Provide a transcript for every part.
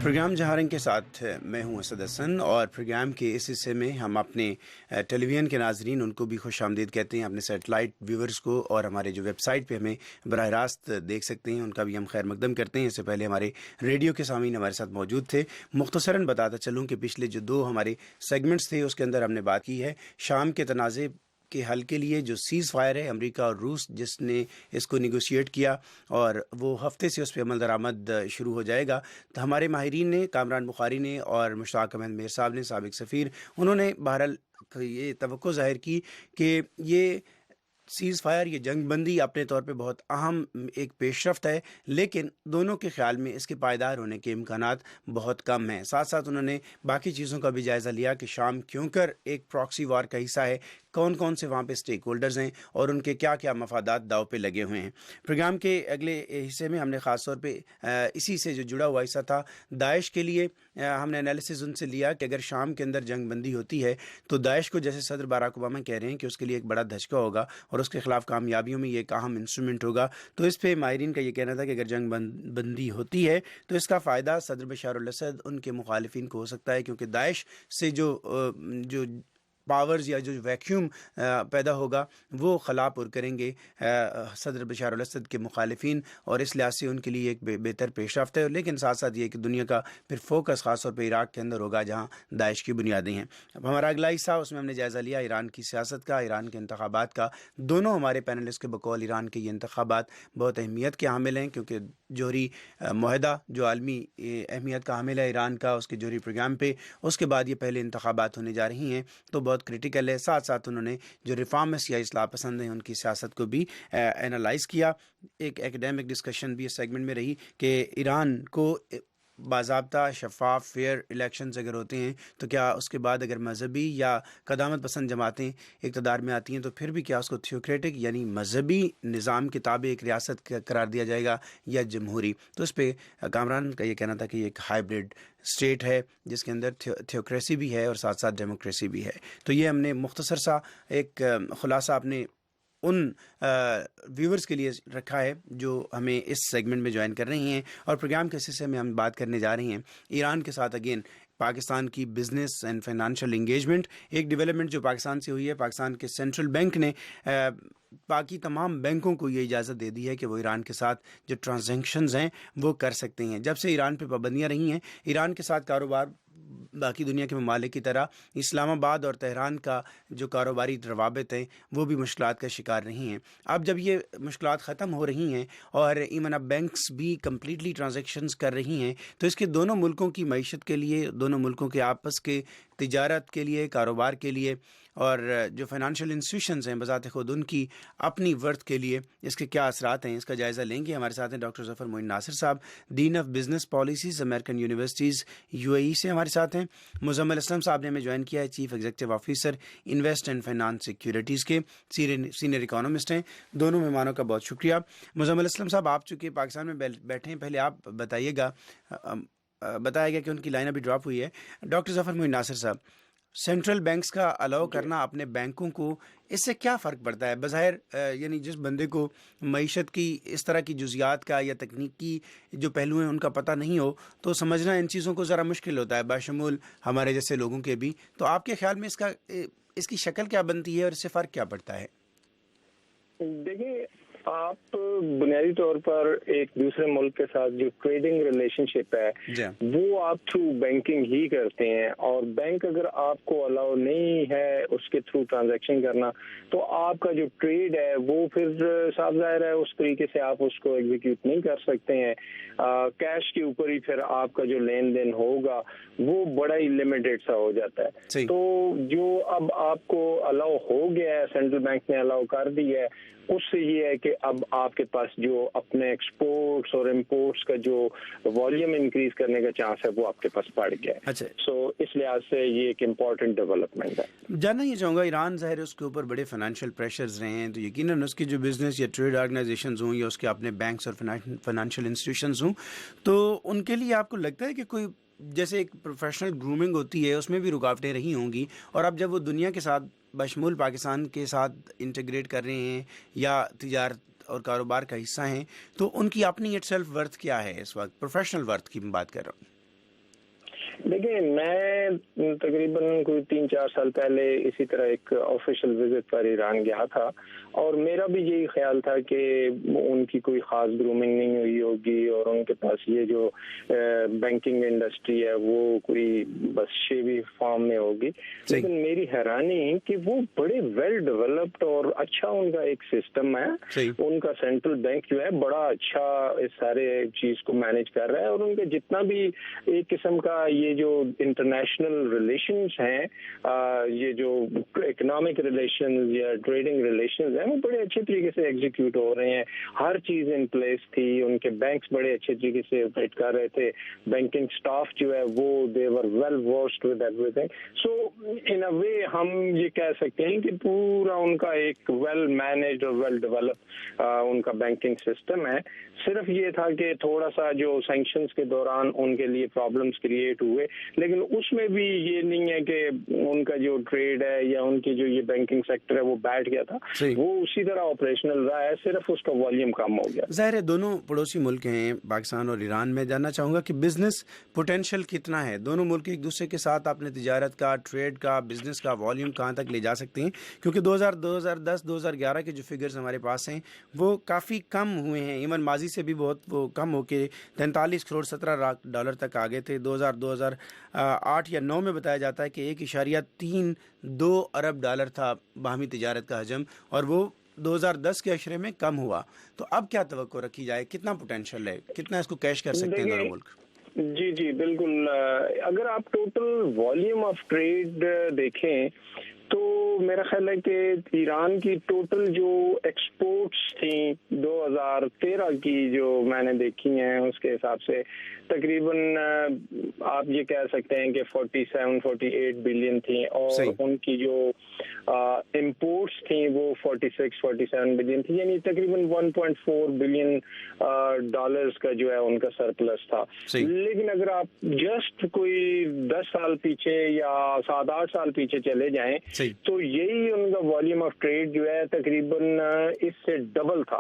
Programme جہارنگ کے ساتھ میں ہوں اسد حسن، اور پروگرام کے اس حصے میں ہم اپنے ٹیلی ویژن کے ناظرین ان کو بھی خوش آمدید کہتے ہیں، اپنے سیٹلائٹ ویورز کو، اور ہمارے جو ویب سائٹ پہ ہمیں براہ راست دیکھ سکتے ہیں ان کا بھی ہم خیر مقدم کرتے ہیں۔ اس سے پہلے ہمارے ریڈیو کے سامعین ہمارے ساتھ موجود تھے۔ مختصراً بتاتا چلوں کہ پچھلے جو 2 ہمارے سیگمنٹس تھے اس کے اندر ہم نے بات کی ہے شام کے تنازع کے حل کے لیے جو سیز فائر ہے امریکہ اور روس جس نے اس کو نیگوشیٹ کیا، اور وہ ہفتے سے اس پہ عمل درآمد شروع ہو جائے گا۔ تو ہمارے ماہرین نے، کامران بخاری نے اور مشتاق احمد میر صاحب نے، سابق سفیر، انہوں نے بہرحال یہ توقع ظاہر کی کہ یہ سیز فائر، یہ جنگ بندی اپنے طور پہ بہت اہم ایک پیش رفت ہے، لیکن دونوں کے خیال میں اس کے پائیدار ہونے کے امکانات بہت کم ہیں۔ ساتھ ساتھ انہوں نے باقی چیزوں کا بھی جائزہ لیا کہ شام کیوں کر ایک پراکسی وار کا حصہ ہے، کون کون سے وہاں پہ سٹیک ہولڈرز ہیں اور ان کے کیا کیا مفادات داؤ پہ لگے ہوئے ہیں۔ پروگرام کے اگلے حصے میں ہم نے خاص طور پہ اسی سے جو جڑا ہوا حصہ تھا داعش کے لیے، ہم نے انالیسز ان سے لیا کہ اگر شام کے اندر جنگ بندی ہوتی ہے تو داعش کو، جیسے صدر باراک اوباما کہہ رہے ہیں کہ اس کے لیے ایک بڑا دھچکا ہوگا اور اس کے خلاف کامیابیوں میں یہ ایک اہم انسٹرومنٹ ہوگا۔ تو اس پہ ماہرین کا یہ کہنا تھا کہ اگر جنگ بندی ہوتی ہے تو اس کا فائدہ صدر بشار الاسد ان کے مخالفین کو ہو سکتا ہے، کیونکہ داعش سے جو پاورز یا جو ویکیوم پیدا ہوگا وہ خلا پر کریں گے صدر بشار الاسد کے مخالفین، اور اس لحاظ سے ان کے لیے ایک بہتر پیش رفت ہے۔ لیکن ساتھ ساتھ یہ کہ دنیا کا پھر فوکس خاص طور پہ عراق کے اندر ہوگا جہاں داعش کی بنیادیں ہیں۔ اب ہمارا اگلا حصہ، اس میں ہم نے جائزہ لیا ایران کی سیاست کا، ایران کے انتخابات کا۔ دونوں ہمارے پینلسٹ کے بقول ایران کے یہ انتخابات بہت اہمیت کے حامل ہیں، کیونکہ جوہری معاہدہ جو عالمی اہمیت کا حامل ہے ایران کا، اس کے جوہری پروگرام پہ اس کے بعد یہ پہلے انتخابات ہونے جا رہی ہیں تو بہت کریٹیکل ہے۔ ساتھ ساتھ انہوں نے جو ریفارمسٹ یا اصلاح پسند ہیں ان کی سیاست کو بھی اینالائز کیا۔ ایک ایکڈیمک ڈسکشن بھی اس سیگمنٹ میں رہی کہ ایران کو باضابطہ شفاف فیئر الیکشنز اگر ہوتے ہیں تو کیا اس کے بعد اگر مذہبی یا قدامت پسند جماعتیں اقتدار میں آتی ہیں تو پھر بھی کیا اس کو تھیوکریٹک یعنی مذہبی نظام کے تابع ایک ریاست قرار دیا جائے گا یا جمہوری؟ تو اس پہ کامران کا یہ کہنا تھا کہ یہ ایک ہائبرڈ اسٹیٹ ہے جس کے اندر تھیوکریسی بھی ہے اور ساتھ ساتھ ڈیموکریسی بھی ہے۔ تو یہ ہم نے مختصر سا ایک خلاصہ اپنے ان ویورز کے لیے رکھا ہے جو ہمیں اس سیگمنٹ میں جوائن کر رہی ہیں، اور پروگرام کے حصے میں ہم بات کرنے جا رہے ہیں ایران کے ساتھ اگین پاکستان کی بزنس اینڈ فائنانشیل انگیجمنٹ۔ ایک ڈیولپمنٹ جو پاکستان سے ہوئی ہے، پاکستان کے سینٹرل بینک نے باقی تمام بینکوں کو یہ اجازت دے دی ہے کہ وہ ایران کے ساتھ جو ٹرانزیکشنز ہیں وہ کر سکتے ہیں۔ جب سے ایران پہ پابندیاں رہی ہیں، ایران کے ساتھ کاروبار باقی دنیا کے ممالک کی طرح اسلام آباد اور تہران کا جو کاروباری روابط ہیں وہ بھی مشکلات کا شکار نہیں ہیں۔ اب جب یہ مشکلات ختم ہو رہی ہیں اور ایون اب بینکس بھی کمپلیٹلی ٹرانزیکشنز کر رہی ہیں، تو اس کے دونوں ملکوں کی معیشت کے لیے، دونوں ملکوں کے آپس کے تجارت کے لیے، کاروبار کے لیے، اور جو فائنانشیل انسٹیٹیوشنز ہیں بذات خود ان کی اپنی ورتھ کے لیے اس کے کیا اثرات ہیں، اس کا جائزہ لیں گے۔ ہمارے ساتھ ہیں ڈاکٹر ظفر معین ناصر صاحب، dean of business policies, American universities UAE سے ہمارے ساتھ ہیں۔ مزمل اسلم صاحب نے ہمیں جوائن کیا ہے، chief executive officer invest and finance securities کے، سینئر اکانومسٹ ہیں۔ دونوں مہمانوں کا بہت شکریہ۔ مزمل اسلم صاحب، آپ چونکہ پاکستان میں بیٹھے ہیں، پہلے آپ بتائیے گا، بتایا گیا کہ ان کی لائن ابھی ڈراپ ہوئی ہے۔ ڈاکٹر ظفر معین ناصر صاحب، سینٹرل بینکس کا الاؤ کرنا اپنے بینکوں کو، اس سے کیا فرق پڑتا ہے؟ بظاہر یعنی جس بندے کو معیشت کی اس طرح کی جزیات کا یا تکنیکی جو پہلو ہیں ان کا پتہ نہیں ہو تو سمجھنا ان چیزوں کو ذرا مشکل ہوتا ہے، بشمول ہمارے جیسے لوگوں کے بھی۔ تو آپ کے خیال میں اس کی شکل کیا بنتی ہے اور اس سے فرق کیا پڑتا ہے؟ دیکھیے، آپ بنیادی طور پر ایک دوسرے ملک کے ساتھ جو ٹریڈنگ ریلیشن شپ ہے وہ آپ تھرو بینکنگ ہی کرتے ہیں، اور بینک اگر آپ کو الاؤ نہیں ہے اس کے تھرو ٹرانزیکشن کرنا تو آپ کا جو ٹریڈ ہے وہ پھر صاف ظاہر ہے اس طریقے سے آپ اس کو ایگزیکیوٹ نہیں کر سکتے ہیں۔ کیش کے اوپر ہی پھر آپ کا جو لین دین ہوگا وہ بڑا ہی لمیٹڈ سا ہو جاتا ہے۔ تو جو اب آپ کو الاؤ ہو گیا ہے، سینٹرل بینک نے الاؤ کر دی ہے، اس سے یہ ہے کہ اب آپ کے پاس جو اپنے ایکسپورٹس اور امپورٹس کا جو والیوم انکریز کرنے کا چانس ہے وہ آپ کے پاس بڑھ گیا ہے۔ سو اس لحاظ سے یہ ایک امپورٹنٹ ڈیولپمنٹ ہے۔ جاننا یہ چاہوں گا، ایران ظاہر اس کے اوپر بڑے فائنینشیل پریشرز رہے ہیں، تو یقیناً اس کی جو بزنس یا ٹریڈ آرگنائزیشنز ہوں یا اس کے اپنے بینکس اور فائنینشیل انسٹیٹیوشنز ہوں، تو ان کے لیے آپ کو لگتا ہے کہ کوئی جیسے ایک پروفیشنل گرومنگ ہوتی ہے اس میں بھی رکاوٹیں رہی ہوں گی، اور اب جب وہ دنیا کے ساتھ بشمول پاکستان کے ساتھ انٹیگریٹ کر رہے ہیں یا تجارت اور کاروبار کا حصہ ہیں، تو ان کی اپنی اٹ سیلف ورتھ کیا ہے اس وقت؟ پروفیشنل ورتھ کی میں بات کر رہا ہوں۔ دیکھیں میں تقریباً کوئی 3-4 سال پہلے اسی طرح ایک آفیشیل وزٹ پر ایران گیا تھا اور میرا بھی یہی خیال تھا کہ ان کی کوئی خاص گرومنگ نہیں ہوئی ہوگی اور ان کے پاس یہ جو بینکنگ انڈسٹری ہے وہ کوئی بس شیوی فارم میں ہوگی. لیکن میری حیرانی کہ وہ بڑے ویل ڈیولپڈ اور اچھا ان کا ایک سسٹم ہے. ان کا سینٹرل بینک جو ہے بڑا اچھا اس سارے چیز کو مینج کر رہا ہے اور ان کا جتنا بھی ایک قسم کا یہ جو انٹرنیشنل ریلیشنز ہیں, یہ جو اکنامک ریلیشنز یا ٹریڈنگ ریلیشنز ہیں, وہ بڑے اچھے طریقے سے ایگزیکیوٹ ہو رہے ہیں. ہر چیز ان پلیس تھی, ان کے بینکس بڑے اچھے طریقے سے آپریٹ کر رہے تھے, بینکنگ سٹاف جو ہے وہ they are well versed with every thing so in a way یہ کہہ سکتے ہیں کہ پورا ان کا ایک ویل مینجڈ اور ویل ڈیولپ ان کا بینکنگ سسٹم ہے. صرف یہ تھا کہ تھوڑا سا جو سینکشنز کے دوران ان کے لیے پرابلمس کریٹ ہوئے, لیکن اس میں بھی یہ نہیں ہے کہ ان کا جو ٹریڈ ہے یا ان کی جو یہ بینکنگ سیکٹر ہے وہ بیٹھ گیا تھا, وہ اسی طرح آپریشنل رہا ہے, صرف اس کا والیوم کم ہو گیا. ظاہر ہے دونوں پڑوسی ملک ہیں پاکستان اور ایران. میں جاننا چاہوں گا کہ بزنس پوٹینشیل کتنا ہے دونوں ملک ایک دوسرے کے ساتھ اپنے تجارت کا, ٹریڈ کا, بزنس کا والیوم کہاں تک لے جا سکتے ہیں, کیونکہ 2010 2011 کے جو فگرز ہمارے پاس ہیں وہ کافی کم ہوئے ہیں. ایون ماضی سے بھی بہت وہ کم ہو کے 43 کروڑ 17 لاکھ ڈالر تک آگے تھے. 2008 یا 9 میں بتایا جاتا ہے کہ 1.32 ارب ڈالر تھا باہمی تجارت کا حجم, اور وہ 2010 کے عشرے میں کم ہوا. تو اب کیا توقع رکھی جائے, کتنا پوٹینشیل ہے, کتنا اس کو کیش کر سکتے ہیں دونوں ملک؟ جی بالکل. اگر آپ ٹوٹل والیوم آف ٹریڈ دیکھیں تو میرا خیال ہے کہ ایران کی ٹوٹل جو ایکسپورٹس تھیں 2013 کی جو میں نے دیکھی ہیں اس کے حساب سے تقریباً آپ یہ کہہ سکتے ہیں کہ 47-48 بلین تھیں, اور ان کی جو امپورٹس تھیں وہ 46-47 بلین تھی, یعنی تقریباً 1.4 بلین ڈالرز کا جو ہے ان کا سرپلس تھا. لیکن اگر آپ جسٹ کوئی 10 سال پیچھے یا 7-8 سال پیچھے چلے جائیں تو یہی ان کا والیوم آف ٹریڈ جو ہے تقریباً اس سے ڈبل تھا.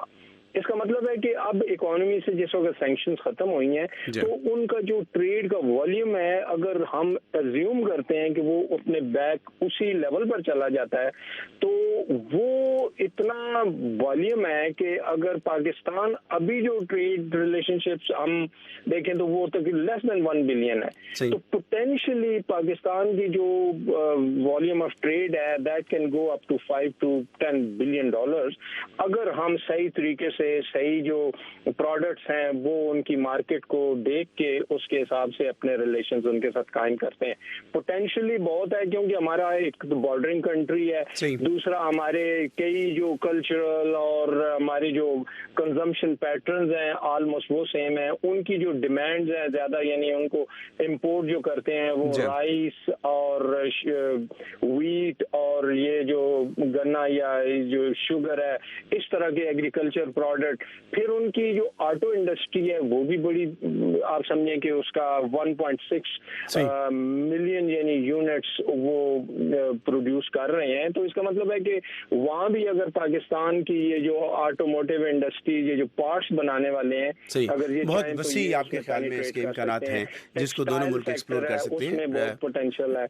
اس کا مطلب ہے کہ اب اکانومی سے جس وقت سینکشنز ختم ہوئی ہیں تو ان کا جو ٹریڈ کا والیوم ہے, اگر ہم ایزیوم کرتے ہیں کہ وہ اپنے بیک اسی لیول پر چلا جاتا ہے, تو وہ اتنا والیوم ہے کہ اگر پاکستان ابھی جو ٹریڈ ریلیشن شپس ہم دیکھیں تو وہ لیس دین 1 بلین ہے. تو پوٹینشلی پاکستان کی جو والیوم آف ٹریڈ ہے that can go up to 5-10 billion dollars, اگر ہم صحیح طریقے سے صحیح جو پروڈکٹس ہیں وہ ان کی مارکیٹ کو دیکھ کے اس کے حساب سے اپنے ریلیشنز ان کے ساتھ قائم کرتے ہیں. پوٹینشلی بہت ہے کیونکہ ہمارا ایک بارڈرنگ کنٹری ہے, دوسرا ہمارے کئی جو کلچرل اور ہماری جو کنزمپشن پیٹرنز ہیں آلموسٹ وہ سیم ہیں. ان کی جو ڈیمانڈز ہیں زیادہ, یعنی ان کو امپورٹ جو کرتے ہیں وہ رائس اور ویٹ اور یہ جو گنا یا جو شوگر ہے, اس طرح کے ایگریکلچر پروڈکٹ. پھر ان کی جو آٹو انڈسٹری ہے وہ بھی بڑی, آپ سمجھیں کہ اس کا 1.6 ملین یعنی یونٹس وہ پروڈیوس کر رہے ہیں. تو اس کا مطلب ہے کہ وہاں بھی اگر پاکستان کی یہ جو آٹوموٹیو انڈسٹری, یہ جو پارٹس بنانے والے ہیں, اگر یہ بہت وسیع آپ کے خیال میں اس کے امکانات ہیں جس کو دونوں ملک ایکسپلور کر سکتے ہیں. بہت پوٹینشیل ہے.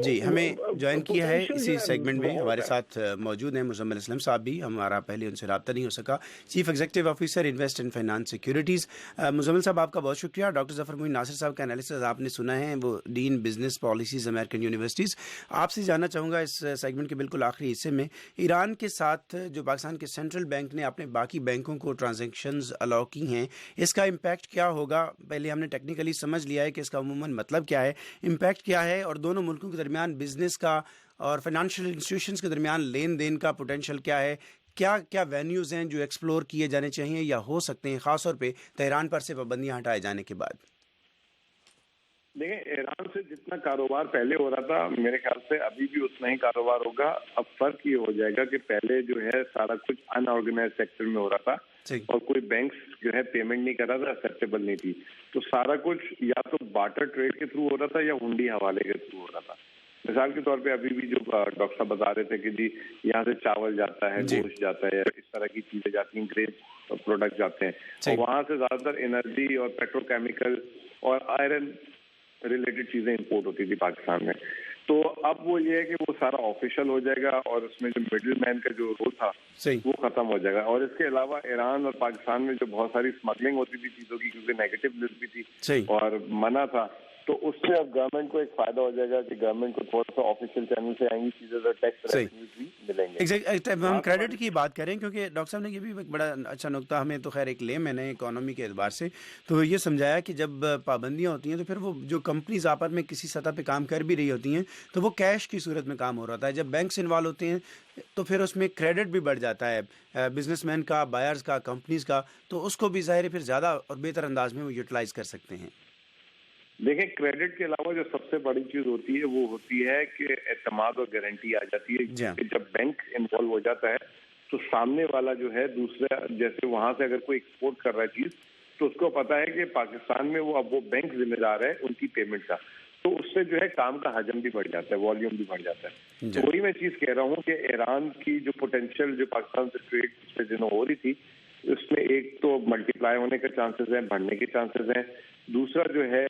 جی, ہمیں جوائن کیا ہے اسی سیگمنٹ میں ہمارے ساتھ موجود ہیں مزمل اسلم صاحب بھی. ہمارا پہلے ان سے رابطہ نہیں ہو سکا, chief executive officer invest and finance securities. Muzammil صاحب آپ کا بہت شکریہ. ڈاکٹر ظفر معین ناصر صاحب کا انالیسز آپ نے سنا ہے, وہ ڈین بزنس پالیسیز امریکن یونیورسٹیز. آپ سے جاننا چاہوں گا اس سیگمنٹ کے بالکل آخری حصے میں, ایران کے ساتھ جو پاکستان کے سینٹرل بینک نے اپنے باقی بینکوں کو ٹرانزیکشنز الاؤ کی ہیں, اس کا امپیکٹ کیا ہوگا؟ پہلے ہم نے ٹیکنیکلی سمجھ لیا ہے کہ اس کا عموماً مطلب کیا ہے, امپیکٹ کیا ہے, اور دونوں ملکوں کے درمیان بزنس کا اور فائنانشیل انسٹیٹیوشنز کے درمیان لین دین کا پوٹینشیل کیا ہے, کیا وینیوز ہیں جو ایکسپلور کیے جانے چاہیے یا ہو سکتے ہیں, خاص طور پہ تہران پر سے پابندیاں ہٹائے جانے کے بعد؟ دیکھیں, ایران سے جتنا کاروبار پہلے ہو رہا تھا میرے خیال سے ابھی بھی اتنا ہی کاروبار ہوگا. اب فرق یہ ہو جائے گا کہ پہلے جو ہے سارا کچھ ان آرگنائز سیکٹر میں ہو رہا تھا اور کوئی بینکس جو ہے پیمنٹ نہیں کر رہا تھا, ایکسیپٹیبل نہیں تھی. تو سارا کچھ یا تو بارٹر ٹریڈ کے تھرو ہو رہا تھا یا ہنڈی حوالے کے تھرو ہو رہا تھا. مثال کے طور پہ ابھی بھی جو ڈاکٹر صاحب بتا رہے تھے کہ جی یہاں سے چاول جاتا ہے, گوشت جاتا ہے, اس طرح کی چیزیں جاتی ہیں, گرین پروڈکٹ جاتے ہیں, اور وہاں سے زیادہ تر انرجی اور پیٹرو کیمیکل اور آئرن रिलेटेड चीजें इंपोर्ट होती थी पाकिस्तान में। तो अब वो ये है कि वो सारा ऑफिशियल हो जाएगा और उसमें जो मिडिल मैन का जो रोल था वो खत्म हो जाएगा। और इसके अलावा ईरान और पाकिस्तान में जो बहुत सारी स्मगलिंग होती थी चीजों की, क्योंकि नेगेटिव लिस्ट भी थी और मना था, तो उससे अब गवर्नमेंट को एक फायदा हो जाएगा कि गवर्नमेंट को थोड़ा सा ऑफिशियल चैनल से आएंगी चीजें, तो टैक्स रेवेन्यूज भी मिलेंगे। हम क्रेडिट की बात करें, क्योंकि डॉक्टर साहब ने ये भी एक बड़ा अच्छा नुक्ता, हमें तो खैर एक लेम है ना इकोनॉमी के एतबार से, तो ये समझाया कि जब पाबंदियां होती हैं तो फिर वो जो कंपनीज आपस में किसी सतह पे काम कर भी रही होती हैं तो वो कैश की सूरत में काम हो रहा है। जब बैंक्स इन्वॉल्व होते हैं तो फिर उसमें क्रेडिट भी बढ़ जाता है बिजनेसमैन का, बायर्स का, कंपनीज का, तो उसको भी ज़ाहिर फिर ज़्यादा और बेहतर अंदाज में वो यूटिलाइज कर सकते हैं। देखिए, क्रेडिट के अलावा जो सबसे बड़ी चीज होती है वो होती है कि एतमाद और गारंटी आ जाती है। जब बैंक इन्वॉल्व हो जाता है तो सामने वाला जो है दूसरा, जैसे वहां से अगर कोई एक्सपोर्ट कर रहा है चीज, तो उसको पता है कि पाकिस्तान में वो अब वो बैंक जिम्मेदार है उनकी पेमेंट का, तो उससे जो है काम का हजम भी बढ़ जाता है, वॉल्यूम भी बढ़ जाता है। तो वही मैं चीज कह रहा हूँ कि ईरान की जो पोटेंशियल जो पाकिस्तान से ट्रेड पिछले दिनों हो रही थी, उसमें एक तो मल्टीप्लाई होने के चांसेस हैं, बढ़ने के चांसेस हैं। दूसरा जो है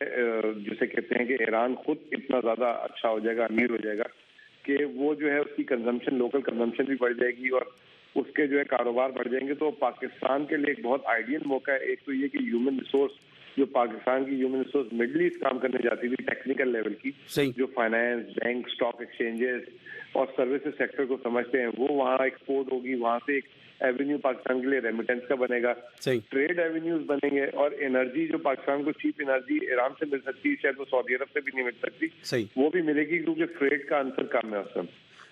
जिसे कहते हैं कि ईरान खुद इतना ज्यादा अच्छा हो जाएगा, अमीर हो जाएगा कि वो जो है उसकी कंजम्पशन, लोकल कंजम्पशन भी बढ़ जाएगी और उसके जो है कारोबार बढ़ जाएंगे। तो पाकिस्तान के लिए एक बहुत आइडियल मौका है। एक तो ये कि ह्यूमन रिसोर्स, जो पाकिस्तान की ह्यूमन रिसोर्स मिडल ईस्ट काम करने जाती थी टेक्निकल लेवल की, जो फाइनेंस, बैंक, स्टॉक एक्सचेंजेस और सर्विसेज सेक्टर को समझते हैं, वो वहाँ एक्सपोर्ट होगी। वहाँ से एक एवेन्यू पाकिस्तान के लिए रेमिटेंस का बनेगा, ट्रेड एवेन्यूज बनेंगे और एनर्जी जो पाकिस्तान को चीप एनर्जी ईरान से मिल सकती है, शायद वो सऊदी अरब से भी नहीं मिल सकती, वो भी मिलेगी क्योंकि फ्रेट का आंसर कम है उसमें।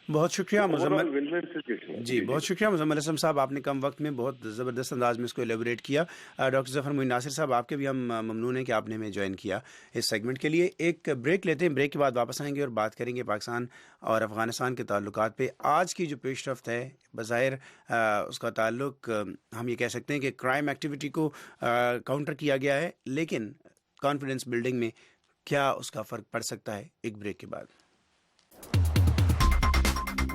बहुत शुक्रिया मुजम्मिल जी, बहुत शुक्रिया मुजम्मिल असलम साहब, आपने कम वक्त में बहुत ज़बरदस्त अंदाज में इसको एलेबोरेट किया। डॉक्टर ज़फ़र मोइन नासिर साहब, आपके भी हम ममनून हैं कि आपने हमें ज्वाइन किया इस सेगमेंट के लिए। एक ब्रेक लेते हैं, ब्रेक के बाद वापस आएंगे और बात करेंगे पाकिस्तान और अफ़गानिस्तान के ताल्लुकात पे। आज की जो पेशरफ्त है बज़ाहिर उसका ताल्लुक हम ये कह सकते हैं कि क्राइम एक्टिविटी को काउंटर किया गया है, लेकिन कॉन्फिडेंस बिल्डिंग में क्या उसका फ़र्क पड़ सकता है, एक ब्रेक के बाद।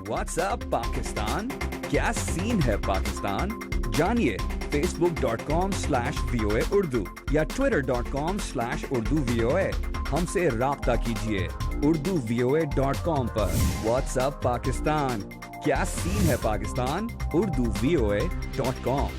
व्हाट्सएप पाकिस्तान, क्या सीन है पाकिस्तान? जानिए facebook.com/VOA Urdu या twitter.com/Urdu VOA। हमसे राब्ता कीजिए urduvoa.com पर। व्हाट्सएप पाकिस्तान, क्या सीन है पाकिस्तान? urduvoa.com।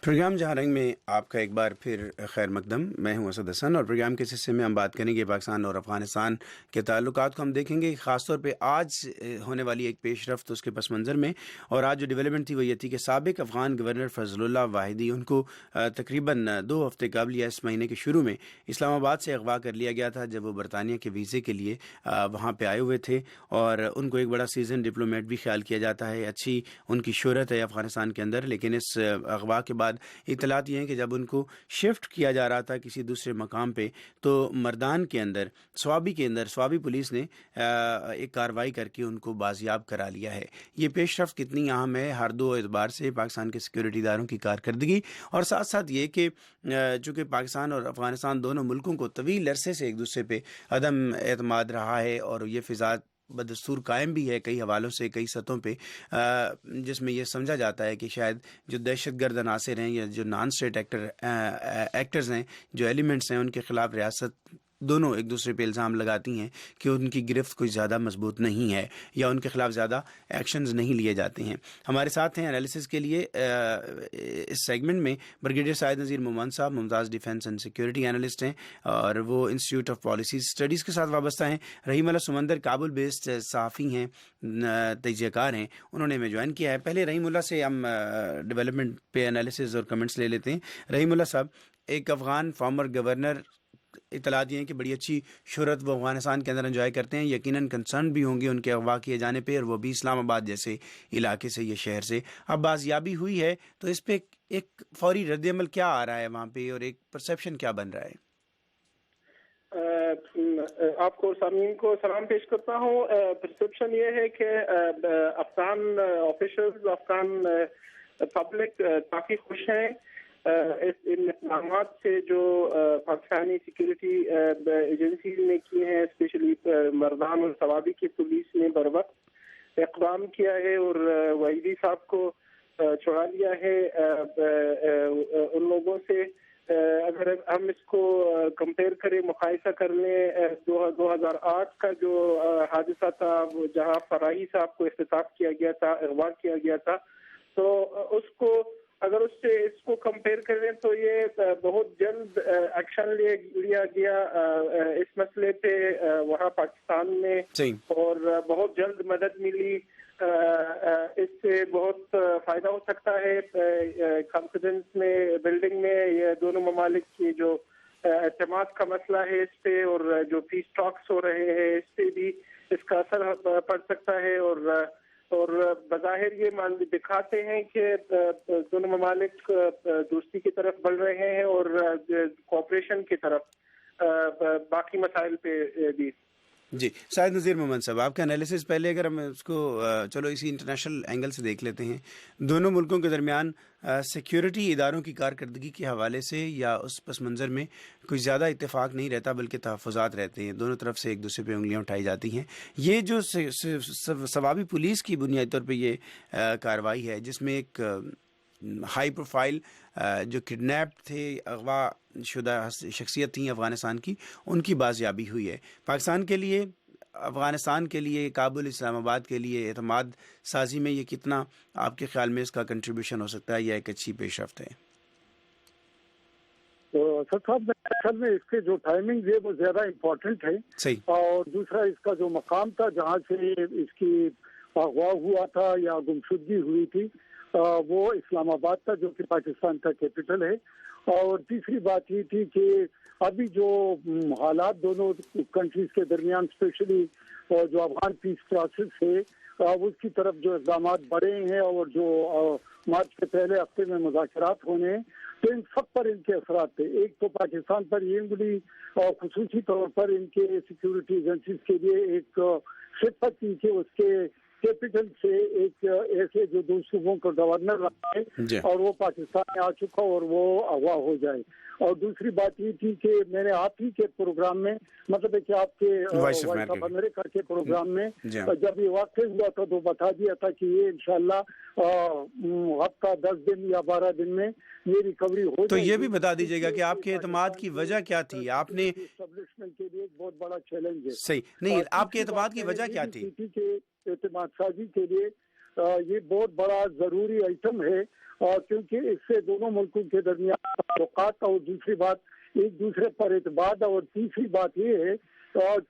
प्रोग्राम जहाँ रंग में आपका एक बार फिर खैर मकदम। मैं हूँ असद हसन और प्रोग्राम के हिस्से में हम बात करेंगे पाकिस्तान और अफ़गानिस्तान के ताल्लुकात को हम देखेंगे ख़ासतौर पे आज होने वाली एक पेशरफ्त उसके पस मंज़र में। और आज जो डेवलपमेंट थी वो ये थी कि साबिक अफ़गान गवर्नर फजलुल्लाह वाहिदी, उनको तकरीबन 2 हफ़्ते कबल या इस महीने के शुरू में इस्लामाबाद से अगवा कर लिया गया था, जब वो बरतानिया के वीज़े के लिए वहाँ पर आए हुए थे। और उनको एक बड़ा सीजन डिप्लोमेट भी ख्याल किया जाता है, अच्छी उनकी शोहरत है अफ़गानिस्तान के अंदर। लेकिन इस अगवा के बाद इतलात ये हैं कि जब उनको शिफ्ट किया जा रहा था किसी दूसरे मकाम पे, तो मर्दान के अंदर स्वाबी पुलिस ने एक कार्रवाई करके उनको बाजियाब करा लिया है। ये पेशरफ्त कितनी अहम है हर दो एतबार से, पाकिस्तान के सिक्योरिटी इदारों की कारकर्दगी और साथ साथ ये कि चूँकि पाकिस्तान और अफ़गानिस्तान दोनों मुल्कों को तवील अरसे से एक दूसरे पे अदम एतमाद रहा है और ये फ़िज़ा बदस्तूर कायम भी है कई हवालों से, कई सतहों पे, जिसमें यह समझा जाता है कि शायद जो दहशतगर्द अनासर हैं या जो नॉन स्टेट एक्टर्स हैं, जो एलिमेंट्स हैं, उनके ख़िलाफ़ रियासत दोनों एक दूसरे पे इल्ज़ाम लगाती हैं कि उनकी गिरफ्त कोई ज़्यादा मजबूत नहीं है या उनके ख़िलाफ़ ज़्यादा एक्शंस नहीं लिए जाते हैं। हमारे साथ हैं एनालिसिस के लिए इस सेगमेंट में ब्रिगेडियर साहिद नज़ीर मोमन साहब, Mumtaz defence and security analyst हैं और वो इंस्टीट्यूट ऑफ पॉलिसी स्टडीज़ के साथ वाबस्ता हैं। रहीम अल्लाह सुमंदर काबुल बेस्ड सहाफ़ी हैं, तजज़ियाकार हैं, उन्होंने हमें ज्वाइन किया है। पहले रहीम अल्लाह से हम डेवलपमेंट पे एनालिसिस और कमेंट्स ले लेते हैं। रहीम अल्लाह साहब, एक अफ़गान फॉर्मर गवर्नर, इतला दी है कि बड़ी अच्छी शोहरत वो अफ़गानिस्तान के अंदर एंजॉय करते हैं, यकीनन कंसर्न भी होंगे उनके अगवा किए जाने पे, और वो भी इस्लामाबाद जैसे इलाके से, ये शहर से। अब बाजियाबी हुई है तो इस पे एक फौरी रद्दअमल क्या आ रहा है वहाँ पे और एक परसेप्शन क्या बन रहा है? آپ کو سامعین کو سلام پیش کرتا ہوں. پرسپشن یہ ہے کہ افغان آفیشلز، افغان پبلک کافی خوش ہیں ان اقدامات سے جو پاکستانی سیکورٹی ایجنسیز نے کی ہیں، اسپیشلی مردان اور ثوابی کی پولیس نے بر وقت اقدام کیا ہے اور وحیدی صاحب کو چھڑا لیا ہے ان لوگوں سے. اگر ہم اس کو کمپیئر کریں، مقایسہ کر لیں 2008 کا جو حادثہ تھا جہاں فراحی صاحب کو اختطاف کیا گیا تھا، اغوا کیا گیا تھا، تو اس کو اگر اس سے اس کو کمپیئر کریں تو یہ بہت جلد ایکشن لیا گیا اس مسئلے پہ وہاں پاکستان میں، اور بہت جلد مدد ملی. اس سے بہت فائدہ ہو سکتا ہے کانفیڈنس میں بلڈنگ میں. یہ دونوں ممالک کی جو اعتماد کا مسئلہ ہے اس پہ، اور جو پیس ٹاکس ہو رہے ہیں اس پہ بھی اس کا اثر پڑ سکتا ہے. اور بظاہر یہ دکھاتے ہیں کہ دونوں ممالک دوستی کی طرف بڑھ رہے ہیں اور کوآپریشن کی طرف باقی مسائل پہ بھی. جی سعید نذیر محمد صاحب، آپ کا انالیسس پہلے اگر ہم اس کو چلو اسی انٹرنیشنل اینگل سے دیکھ لیتے ہیں، دونوں ملکوں کے درمیان سیکیورٹی اداروں کی کارکردگی کے حوالے سے یا اس پس منظر میں کوئی زیادہ اتفاق نہیں رہتا بلکہ تحفظات رہتے ہیں، دونوں طرف سے ایک دوسرے پہ انگلیاں اٹھائی جاتی ہیں. یہ جو ثوابی پولیس کی بنیادی طور پہ یہ کارروائی ہے جس میں ایک ہائی پروفائل جو کڈنیپ تھے، اغوا شدہ شخصیت تھیں افغانستان کی، ان کی بازیابی ہوئی ہے. پاکستان کے لیے، افغانستان کے لیے، کابل، اسلام آباد کے لیے اعتماد سازی میں یہ کتنا آپ کے خیال میں اس کا کنٹریبیوشن ہو سکتا ہے یا ایک اچھی پیش رفت ہے؟ سر صاحب میرے خیال میں اس کے جو ٹائمنگ ہے وہ زیادہ امپورٹنٹ ہے. صحیح. اور دوسرا اس کا جو مقام تھا جہاں سے اس کی اغوا ہوا تھا یا گمشدگی ہوئی تھی وہ اسلام آباد تھا جو کہ پاکستان کا کیپٹل ہے. اور تیسری بات یہ تھی کہ ابھی جو حالات دونوں کنٹریز کے درمیان اسپیشلی جو افغان پیس پروسیس ہے اس کی طرف جو اقدامات بڑھے ہیں اور جو مارچ کے پہلے ہفتے میں مذاکرات ہونے ہیں، تو ان سب پر ان کے اثرات تھے. ایک تو پاکستان پر یہ انگلی اور خصوصی طور پر ان کے سیکیورٹی ایجنسیز کے لیے ایک صفت تھی کہ اس کے کیپٹل سے ایک ایسے جو دو صوبوں کا گورنر رہا ہے اور وہ پاکستان میں آ چکا اور وہ اغوا ہو جائے. اور دوسری بات یہ تھی کہ میں نے آپ ہی کے پروگرام میں، مطلب ہے کہ آپ کے وائس آف امریکہ کے پروگرام میں جب یہ واقع ہوا تھا تو بتا دیا تھا کہ یہ انشاءاللہ ہفتہ 10 دن یا 12 دن میں یہ ریکوری ہو جائے. تو یہ بھی بتا دیجیے گا کہ آپ کے اعتماد کی وجہ کیا تھی؟ آپ نے اسٹیبلشمنٹ کے لیے ایک بہت بڑا چیلنج ہے. صحیح نہیں، آپ کے اعتماد کی وجہ کیا تھی؟ اعتماد سازی کے لیے یہ بہت بڑا ضروری آئٹم ہے، اور کیونکہ اس سے دونوں ملکوں کے درمیان تعلقات، اور دوسری بات ایک دوسرے پر اعتماد، اور تیسری بات یہ ہے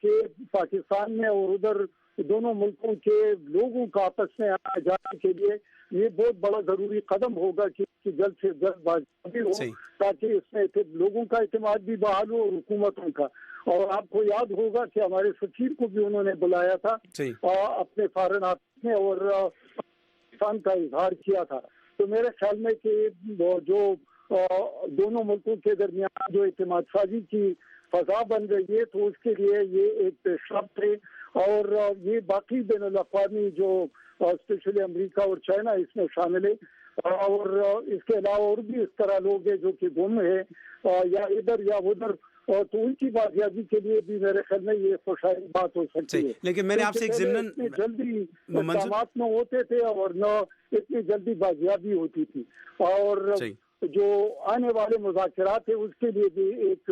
کہ پاکستان میں اور ادھر دونوں ملکوں کے لوگوں کا آپس میں آنے جانے کے لیے یہ بہت بڑا ضروری قدم ہوگا کہ جلد سے جلد بازیابی ہو، تاکہ اس میں لوگوں کا اعتماد بھی بحال ہو اور حکومتوں کا. اور آپ کو یاد ہوگا کہ ہمارے سفیر کو بھی انہوں نے بلایا تھا اپنے فارن آفس میں اور پاکستان کا اظہار کیا تھا. تو میرے خیال میں کہ جو دونوں ملکوں کے درمیان جو اعتماد سازی کی فضا بن رہی ہے تو اس کے لیے یہ ایک پیش رفت ہے. اور یہ باقی بین الاقوامی جو اسپیشلی امریکہ اور چائنا اس میں شامل ہے، اور اس کے علاوہ اور بھی اس طرح لوگ ہیں جو کہ گم ہیں یا ادھر یا ادھر، تو ان کی بازیابی کے لیے بھی میرے خیال میں یہ خوشحالی بات ہو سکتی ہے. لیکن میں نے آپ سے ایک ضمن جلدی اقدامات نہ ہوتے تھے اور نہ اتنی جلدی بازیابی ہوتی تھی، اور جو آنے والے مذاکرات ہیں اس کے لیے بھی ایک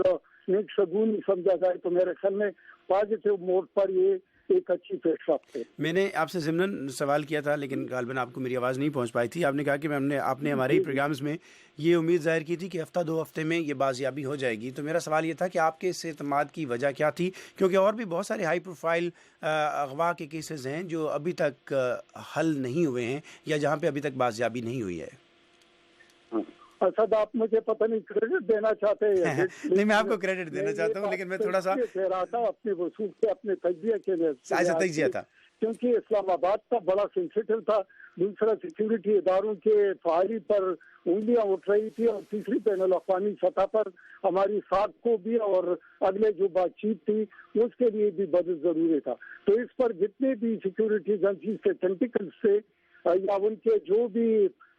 نیک شگون سمجھا جائے تو میرے خیال میں پازیٹیو موڈ پر یہ ایک اچھی پیش رفت ہے. میں نے آپ سے ضمن سوال کیا تھا لیکن غالباً آپ کو میری آواز نہیں پہنچ پائی تھی. آپ نے کہا کہ آپ نے ہمارے ہی پروگرامز میں یہ امید ظاہر کی تھی کہ ہفتہ 2 ہفتے میں یہ بازیابی ہو جائے گی. تو میرا سوال یہ تھا کہ آپ کے اس اعتماد کی وجہ کیا تھی؟ کیونکہ اور بھی بہت سارے ہائی پروفائل اغوا کے کیسز ہیں جو ابھی تک حل نہیں ہوئے ہیں یا جہاں پہ ابھی تک بازیابی نہیں ہوئی ہے. اسد آپ مجھے پتہ نہیں کریڈٹ دینا چاہتے ہیں؟ نہیں، میں آپ کو کریڈٹ دینا چاہتا ہوں لیکن میں تھوڑا سا اپنے وصول سے اپنے تجزیہ کے لیے تجزیہ تھا. क्योंकि इस्लामाबाद का बड़ा सेंसिटिव था, दूसरा सिक्योरिटी इदारों के फायरी पर उंगलियां उठ रही थी, और तीसरी बैनुल अक़वामी सतह पर हमारी साख को भी और अगले जो बातचीत थी उसके लिए भी बहुत ज़रूरी था। तो इस पर जितने भी सिक्योरिटी एजेंसी से टेंटिकल्स थे या उनके जो भी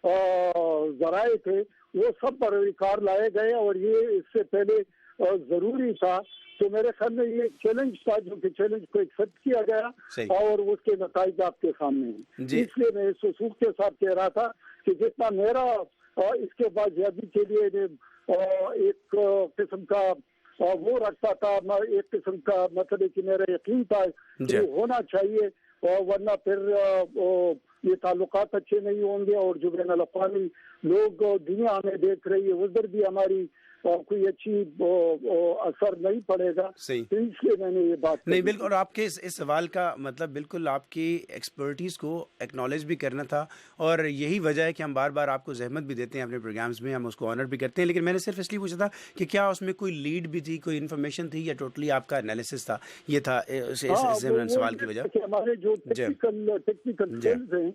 जराए थे वो सब पर इकार लाए गए, और ये इससे पहले जरूरी था। तो मेरे ख्याल में ये चैलेंज था जो कि चैलेंज को एक्सेप्ट किया गया और उसके नतीजे आपके सामने हैं। इसलिए मैं इस उसूल के साथ कह रहा था कि जितना मेरा इसके बाद ज्यादा के लिए एक किस्म का वो रखता था, एक किस्म का मतलब कि मेरा यकीन था कि होना चाहिए, और वरना फिर ये ताल्लुकात अच्छे नहीं होंगे, और जो बैनुल अक़वामी लोग दुनिया हमें देख रही है उधर भी हमारी कोई अच्छी असर नहीं पड़ेगा। तो इसलिए मैंने ये बात नहीं, बिल्कुल। और आपके इस सवाल का मतलब बिल्कुल आपकी एक्सपर्टीज़ को एक्नॉलेज भी करना था, और यही वजह है कि हम बार बार आपको जहमत भी देते हैं अपने प्रोग्राम्स में, हम उसको ऑनर भी करते हैं। लेकिन मैंने सिर्फ इसलिए पूछा था कि क्या उसमें कोई लीड भी थी, कोई इन्फॉर्मेशन थी, या टोटली आपका एनालिसिस था? ये था इस सवाल की वजह। हमारे जो टेक्निकल सेल्स हैं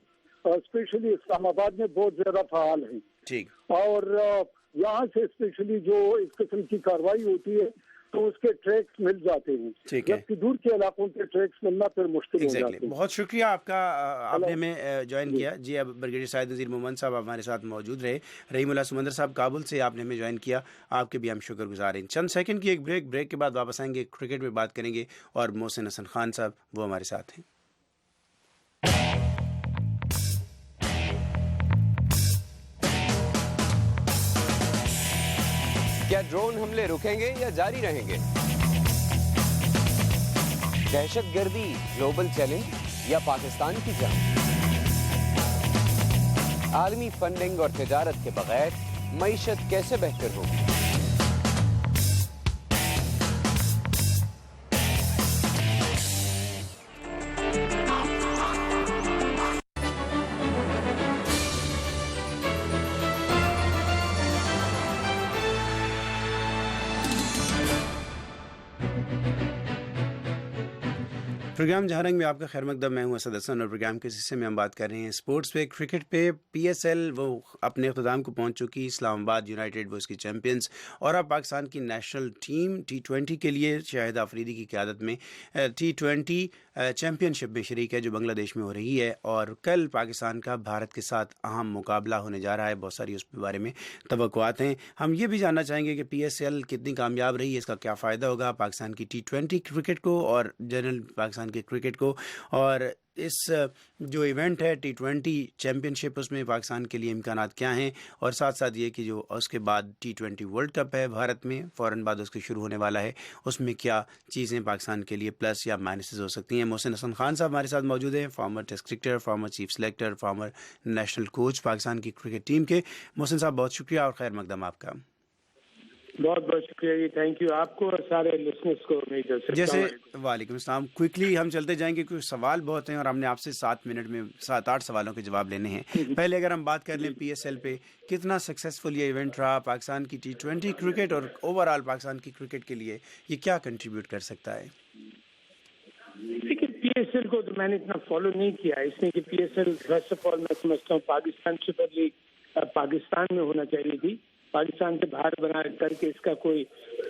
स्पेशली इस्लामाबाद में बहुत ज्यादा फाल हैं। ठीक। और यहाँ से स्पेशली जो इस किस्म की कार्रवाई होती है तो उसके ट्रैक्स मिल जाते हैं, जबकि दूर के इलाकों के ट्रैक्स मिलना फिर मुश्किल हो जाते हैं। बहुत शुक्रिया आपका, आपने हमें ज्वाइन किया जी। अब ब्रिगेडियर साहिद नज़ीर मोहम्मद साहब हमारे साथ मौजूद रहे। रहीमुल्लाह समंदर साहब काबुल से आपने हमें ज्वाइन किया, आपके भी हम शुक्रगुजार हैं। चंद सेकंड की एक ब्रेक के बाद वापस आएंगे, क्रिकेट पे बात करेंगे, और मोहसिन हसन खान साहब वो हमारे साथ हैं। क्या ड्रोन हमले रुकेंगे या जारी रहेंगे? दहशतगर्दी ग्लोबल चैलेंज या पाकिस्तान की जंग? आलमी फंडिंग और तिजारत के बगैर मईशत कैसे बेहतर होगी? प्रोग्राम जहाँ रंग में आपका खैर मकदम। मैं हूँ असद हसन, और प्रोग्राम के हिस्से में हम बात कर रहे हैं स्पोर्ट्स पे, क्रिकेट पे। PSL वो अपने इख्तिताम को पहुँच चुकी, इस्लामाबाद यूनाइटेड वो उसकी चैम्पियंस, और अब पाकिस्तान की नेशनल टीम T20 के लिए शाहिद आफरीदी की क़यादत में T20 चैम्पियनशिप में शरीक है जो बांग्लादेश में हो रही है। और कल पाकिस्तान का भारत के साथ अहम मुकाबला होने जा रहा है, बहुत सारी उस बारे में तवक्कुआत हैं। हम ये भी जानना चाहेंगे कि PSL कितनी कामयाब रही है, इसका क्या फ़ायदा होगा पाकिस्तान की T20 क्रिकेट को और जनरल पाकिस्तान के क्रिकेट को, और इस जो इवेंट है T20 चैम्पियनशिप उसमें पाकिस्तान के लिए इम्कानात क्या हैं, और साथ साथ ये कि जो उसके बाद T20 वर्ल्ड कप है भारत में फ़ौरन बाद उसके शुरू होने वाला है, उसमें क्या चीज़ें पाकिस्तान के लिए प्लस या माइनसेस हो सकती हैं। मोहसिन हसन खान साहब हमारे साथ मौजूद हैं, former test cricketer, former chief selector, former national coach Pakistan की क्रिकेट टीम के। मोहसिन साहब बहुत शुक्रिया और खैर मकदम आपका। बहुत बहुत शुक्रिया जी, थैंक यू आपको और सारे लिसनर्स को। जैसे वालेकुम अस्सलाम, क्विकली हम चलते जाएंगे क्योंकि सवाल बहुत हैं और हमने आपसे 7 मिनट में 7-8 सवालों के जवाब लेने हैं। पहले अगर हम बात कर लें PSL पे, कितना सक्सेसफुल ये इवेंट रहा पाकिस्तान की T20 क्रिकेट, और ओवरऑल पाकिस्तान की क्रिकेट के लिए ये क्या कंट्रीब्यूट कर सकता है? देखिए PSL को तो मैंने इतना फॉलो नहीं किया, इसलिए कि PSL फर्स्ट ऑफ ऑल मैं समझता हूँ पाकिस्तान सुपर लीग पाकिस्तान में होना चाहिए थी, पाकिस्तान से बाहर बना करके इसका कोई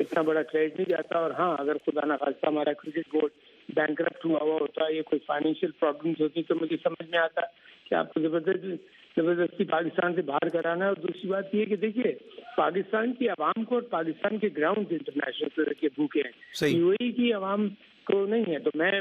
इतना बड़ा क्रेडिट नहीं जाता। और हाँ, अगर खुदा ना खास्ता हमारा क्रिकेट बोर्ड बैंकरप्ट हुआ होता, ये कोई फाइनेंशियल प्रॉब्लम्स होती, तो मुझे समझ में आता कि आपको जबरदस्ती पाकिस्तान से बाहर कराना है। और दूसरी बात ये कि देखिए पाकिस्तान की आवाम को और पाकिस्तान के ग्राउंड इंटरनेशनल प्लेयर के भूखे हैं, UAE की आवाम को नहीं है। तो मैं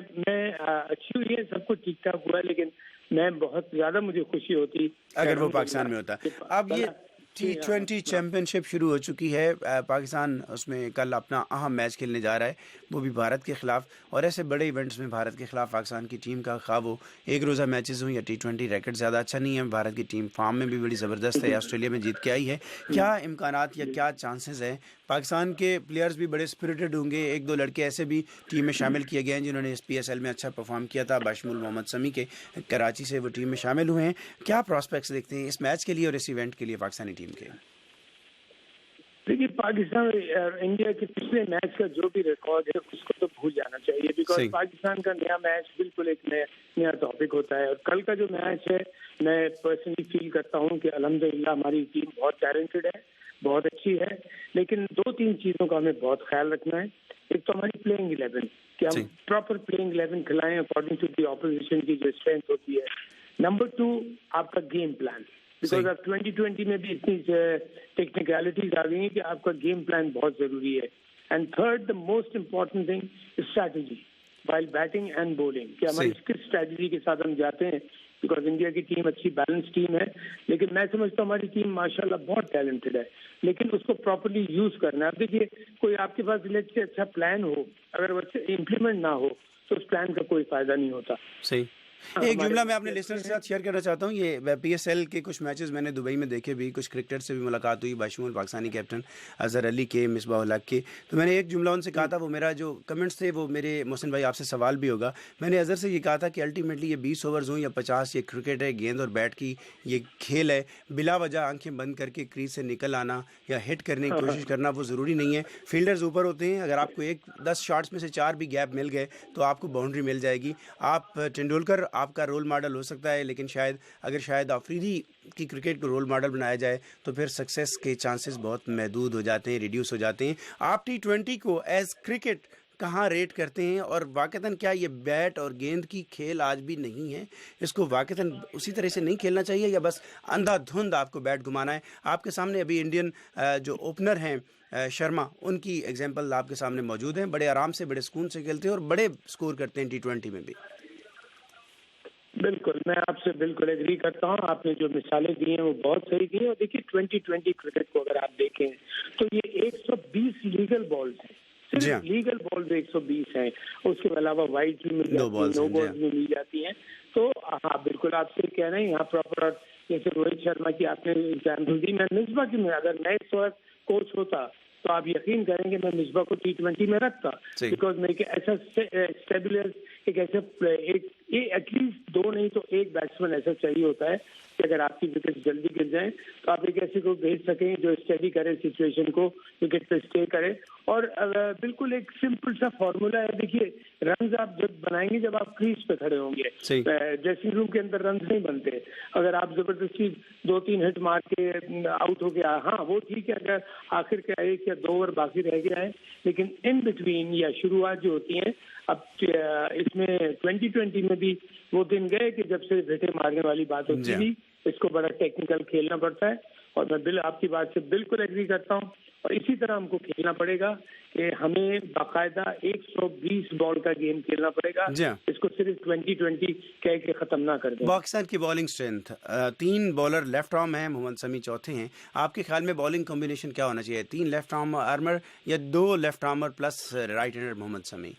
अच्छी हुई है, सब कुछ ठीक ठाक हुआ है, लेकिन मैं बहुत ज्यादा मुझे खुशी होती अगर वो पाकिस्तान में होता। अब ये T20 चैम्पियनशिप शुरू हो चुकी है, पाकिस्तान उसमें कल अपना अहम मैच खेलने जा रहा है, वो भी भारत के खिलाफ। और ऐसे बड़े इवेंट्स में भारत के खिलाफ पाकिस्तान की टीम का खा वो एक रोज़ा मैचेस हों या T20 रैकेट ज़्यादा अच्छा नहीं है। भारत की टीम फॉर्म में भी बड़ी ज़बरदस्त है, ऑस्ट्रेलिया में जीत के आई है। क्या इम्कानात या क्या चांसेस हैं? पाकिस्तान के प्लेयर्स भी बड़े स्पिरिटेड होंगे, 1-2 लड़के ऐसे भी टीम में शामिल किए गए हैं जिन्होंने इस PSL में अच्छा परफॉर्म किया था, बाशमुल मोहम्मद समी के कराची से वो टीम में शामिल हुए हैं। क्या प्रॉस्पेक्ट्स देखते हैं इस मैच के लिए और इस इवेंट के लिए पाकिस्तानी टीम के? देखिए, पाकिस्तान और इंडिया के पिछले मैच का जो भी रिकॉर्ड है उसको तो भूल जाना चाहिए, बिकॉज पाकिस्तान का नया मैच बिल्कुल एक नया टॉपिक होता है। और कल का जो मैच है, मैं पर्सनली फील करता हूँ कि अल्हम्दुलिल्लाह हमारी टीम बहुत टैलेंटेड है, बहुत अच्छी है, लेकिन 2-3 चीज़ों का हमें बहुत ख्याल रखना है। एक तो हमारी प्लेइंग 11 कि हम प्रॉपर प्लेइंग 11 खिलाएं अकॉर्डिंग टू दी ऑपोजिशन की जो स्ट्रेंथ होती है। नंबर 2, आपका गेम प्लान, बिकॉज अब 2020 में भी इतनी टेक्निकलिटीज आ गई हैं कि आपका गेम प्लान बहुत जरूरी है। And third, the most important thing, strategy while batting and bowling, कि हमारी किस स्ट्रैटेजी के साथ हम जाते हैं, बिकॉज इंडिया की टीम अच्छी बैलेंस टीम है, लेकिन मैं समझता हूँ हमारी टीम माशाल्लाह बहुत टैलेंटेड है, लेकिन उसको प्रॉपर्ली यूज करना है। अब देखिए, कोई आपके पास लेट से अच्छा प्लान हो, अगर वो इम्प्लीमेंट ना हो तो उस प्लान का कोई फायदा नहीं होता। सही। एक जुमला मैं अपने लिसनर्स के साथ शेयर करना चाहता हूँ। ये पीएसएल के कुछ मैचेस मैंने दुबई में देखे भी, कुछ क्रिकेटर से भी मुलाकात हुई, बाशमूल पाकिस्तानी कैप्टन अजहर अली के, मिसबाह के। तो मैंने एक जुमला उनसे कहा था, वो मेरा जो कमेंट्स थे वो मेरे मोहसिन भाई आपसे सवाल भी होगा, मैंने अजहर से ये कहा था कि अल्टीमेटली ये 20 ओवर्स हों या 50, ये क्रिकेट है, गेंद और बैट की ये खेल है। बिला वजह आंखें बंद करके क्रीज से निकल आना या हिट करने की कोशिश करना वो ज़रूरी नहीं है। फील्डर्स ऊपर होते हैं, अगर आपको 10 शॉट्स में से 4 भी गैप मिल गए तो आपको बाउंड्री मिल जाएगी। आप तेंदुलकर आपका रोल मॉडल हो सकता है, लेकिन शायद आफरीदी की क्रिकेट को रोल मॉडल बनाया जाए तो फिर सक्सेस के चांसेस बहुत महदूद हो जाते हैं, रिड्यूस हो जाते हैं। आप T20 को एज क्रिकेट कहाँ रेट करते हैं, और वाकईतन क्या ये बैट और गेंद की खेल आज भी नहीं है? इसको वाकईतन उसी तरह से नहीं खेलना चाहिए, या बस अंधाधुंध आपको बैट घुमाना है? आपके सामने अभी इंडियन जो ओपनर हैं शर्मा, उनकी एग्जांपल आपके सामने मौजूद हैं। बड़े आराम से, बड़े सुकून से खेलते हैं और बड़े स्कोर करते हैं T20 में भी। बिल्कुल, मैं आपसे बिल्कुल एग्री करता हूँ। आपने जो मिसालें दी हैं वो बहुत सही दी हैं। और देखिए, 2020 क्रिकेट को अगर आप देखें तो ये 120 लीगल बॉल्स हैं, सिर्फ लीगल बॉल्स 120 हैं। उसके अलावा वाइड भी मिल जाती है, नो बॉल्स भी मिल जाती हैं। तो हाँ, बिल्कुल आप सही कह रहे हैं। यहाँ प्रॉपर, जैसे रोहित शर्मा की आपने एग्जाम्पल दी, मैं मिसबा की, अगर मैं इस वक्त कोच होता तो आप यकीन करेंगे मैं मिसबा को T20 में रखता, बिकॉज मेरे ऐसा स्टेबलर, एक ऐसा एटलीस्ट 2 नहीं तो 1 बैट्समैन ऐसा चाहिए होता है कि अगर आपकी विकेट जल्दी गिर जाए तो आप एक ऐसे को भेज सकें जो स्टडी करे सिचुएशन को, विकेट पे स्टे करे। और बिल्कुल एक सिंपल सा फॉर्मूला है। देखिए, रन्स आप जब बनाएंगे जब आप क्रीज पे खड़े होंगे, ड्रेसिंग रूम के अंदर रन्स नहीं बनते। अगर आप जबरदस्ती 2-3 हिट मार के आउट हो गया, हाँ वो ठीक है, अगर आखिर का 1 या 2 ओवर बाकी रह गया है, लेकिन इन बिटवीन या शुरुआत जो होती है, अब इसमें 2020 में भी वो दिन गए कि जब से हिटे मारने वाली बात होती थी। इसको बड़ा टेक्निकल खेलना पड़ता है, और मैं आपकी बात से बिल्कुल एग्री करता हूँ। और इसी तरह हमको खेलना पड़ेगा कि हमें बाकायदा 120 बॉल का गेम खेलना पड़ेगा, इसको सिर्फ 2020 कह के खत्म ना कर दें। पाकिस्तान की bowling strength, 3 bowler left arm हैं, मोहम्मद शमी चौथे हैं। आपके ख्याल में बॉलिंग कॉम्बिनेशन क्या होना चाहिए? 3 लेफ्ट आर्मर या 2 left armer plus right hander Mohammed Shami?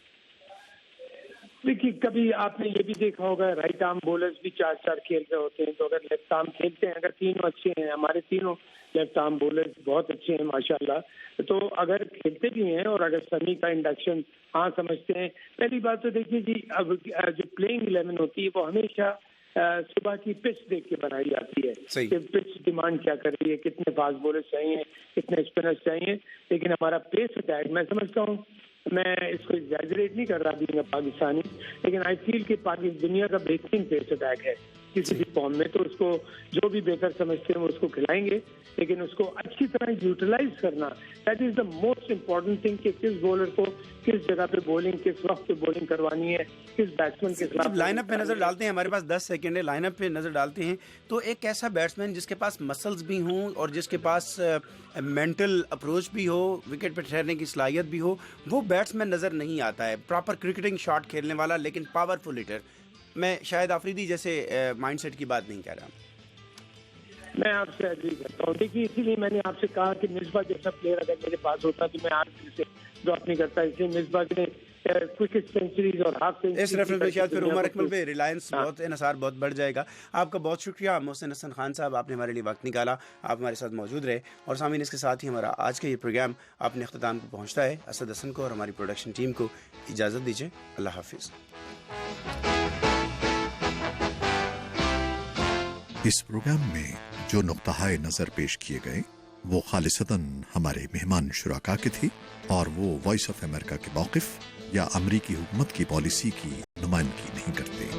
देखिए, कभी आपने ये भी देखा होगा राइट आर्म बॉलर्स भी 4-4 खेल रहे होते हैं, तो अगर लेफ्ट आर्म खेलते हैं, अगर तीनों अच्छे हैं, हमारे तीनों लेफ्ट आर्म बॉलर्स बहुत अच्छे हैं माशाल्लाह, तो अगर खेलते भी हैं और अगर समी का इंडक्शन हाँ समझते हैं। पहली बात तो देखिए जी, अब जो प्लेइंग 11 होती है वो हमेशा सुबह की पिच देख के बनाई जाती है कि पिच डिमांड क्या कर रही है, कितने फास्ट बॉलर्स चाहिए, कितने स्पिनर्स चाहिए। लेकिन हमारा पेस अटैक, मैं समझता हूँ, मैं इसको एग्जैजरेट नहीं कर रहा भी पाकिस्तानी, लेकिन आई फील कि दुनिया का बेहतरीन पेस अटैक है किसी भी फॉर्म में। तो उसको जो भी बेहतर समझते हैं वो उसको खिलाएंगे, लेकिन उसको अच्छी तरह यूटिलाइज करना, that is the most important thing कि किस बॉलर को किस जगह पे बॉलिंग, किस वक्त पे बॉलिंग करवानी है, किस बैट्समैन के खिलाफ। लाइनअप पे नजर डालते हैं, हमारे पास 10 सेकंड है, लाइनअप पे नजर डालते हैं तो एक ऐसा बैट्समैन जिसके पास मसल्स भी हों और जिसके पास मेंटल अप्रोच भी हो, विकेट पे ठहरने की सलाहियत भी हो, वो बैट्समैन नजर नहीं आता है। प्रॉपर क्रिकेटिंग शॉट खेलने वाला लेकिन पावरफुल हिटर। मैं शायद आफरीदी जैसे माइंडसेट की बात नहीं कह रहा। मैं आपसे एग्री करता हूँ। देखिए, इसीलिए मैंने आपसे कहा कि मिसबा जैसा प्लेयर अगर मेरे पास होता तो मैं आज से ड्रॉप नहीं करता। इसलिए मिसबा ने क्विक सेंचुरीज और हाफ सेंचुरी इस रेफरेंस में शायद फिर उमर अकमल पे रिलायंस बहुत इन्हिसार बहुत बढ़ जाएगा। आपका बहुत शुक्रिया मोहसिन हसन खान साहब, आपने हमारे लिए वक्त निकाला, आप हमारे साथ मौजूद रहे। और सामीन, इसके साथ ही हमारा आज का ये प्रोग्राम अपने अख्ताम को पहुँचता है। असद हसन को और हमारी प्रोडक्शन टीम को इजाज़त दीजिए। अल्लाह हाफिज़। इस प्रोग्राम में जो नुक्ता नज़र पेश किए गए وہ خالصتاً ہمارے مہمان شرکا کے تھے اور وہ وائس آف امریکہ کے موقف یا امریکی حکومت کی پالیسی کی نمائندگی نہیں کرتے۔